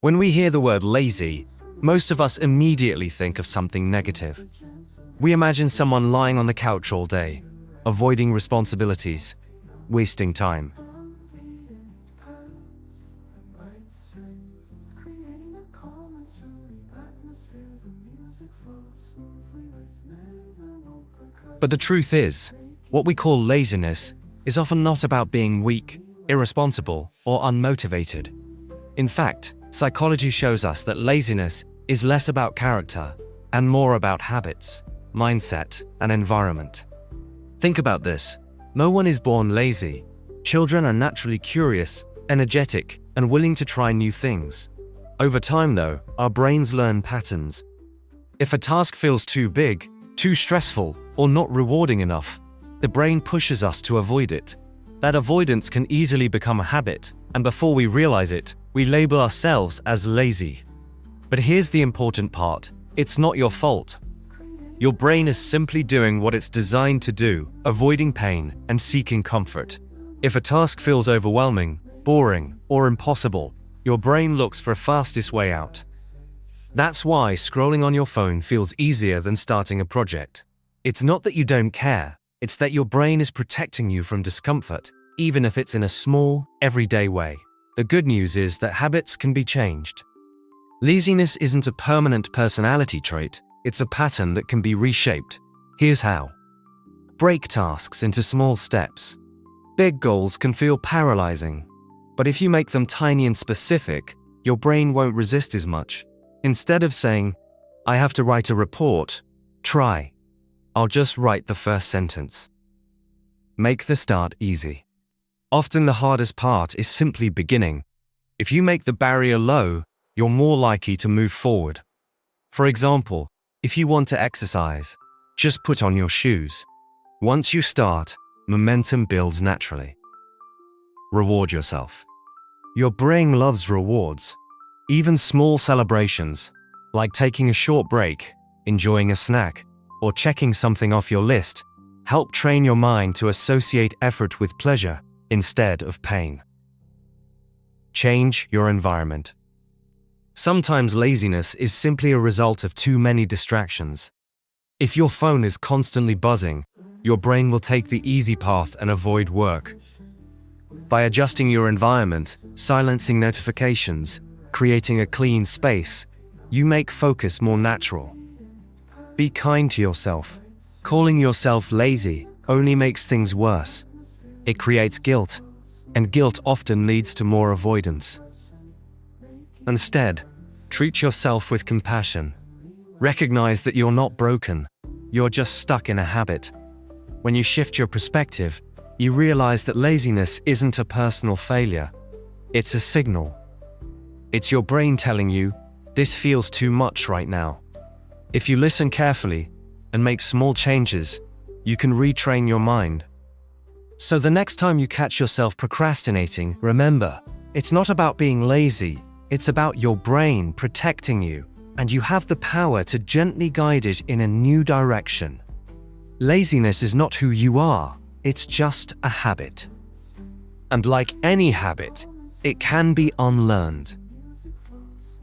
When we hear the word lazy, most of us immediately think of something negative. We imagine someone lying on the couch all day, avoiding responsibilities, wasting time. But the truth is, what we call laziness is often not about being weak, irresponsible, or unmotivated. In fact, psychology shows us that laziness is less about character and more about habits, mindset, and environment. Think about this. No one is born lazy. Children are naturally curious, energetic, and willing to try new things. Over time, though, our brains learn patterns. If a task feels too big, too stressful, or not rewarding enough, the brain pushes us to avoid it. That avoidance can easily become a habit, and before we realize it, we label ourselves as lazy. But here's the important part. It's not your fault. Your brain is simply doing what it's designed to do, avoiding pain and seeking comfort. If a task feels overwhelming, boring, or impossible, your brain looks for a fastest way out. That's why scrolling on your phone feels easier than starting a project. It's not that you don't care, it's that your brain is protecting you from discomfort, even if it's in a small, everyday way. The good news is that habits can be changed. Laziness isn't a permanent personality trait, it's a pattern that can be reshaped. Here's how. Break tasks into small steps. Big goals can feel paralyzing, but if you make them tiny and specific, your brain won't resist as much. Instead of saying, I have to write a report, try, I'll just write the first sentence. Make the start easy. Often the hardest part is simply beginning. If you make the barrier low, you're more likely to move forward. For example, if you want to exercise, just put on your shoes. Once you start, momentum builds naturally. Reward yourself. Your brain loves rewards. Even small celebrations, like taking a short break, enjoying a snack, or checking something off your list, help train your mind to associate effort with pleasure instead of pain. Change your environment. Sometimes laziness is simply a result of too many distractions. If your phone is constantly buzzing, your brain will take the easy path and avoid work. By adjusting your environment, silencing notifications, creating a clean space, you make focus more natural. Be kind to yourself. Calling yourself lazy only makes things worse. It creates guilt, and guilt often leads to more avoidance. Instead, treat yourself with compassion. Recognize that you're not broken, you're just stuck in a habit. When you shift your perspective, you realize that laziness isn't a personal failure, it's a signal. It's your brain telling you, this feels too much right now. If you listen carefully and make small changes, you can retrain your mind. So the next time you catch yourself procrastinating, remember, it's not about being lazy, it's about your brain protecting you, and you have the power to gently guide it in a new direction. Laziness is not who you are, it's just a habit. And like any habit, it can be unlearned.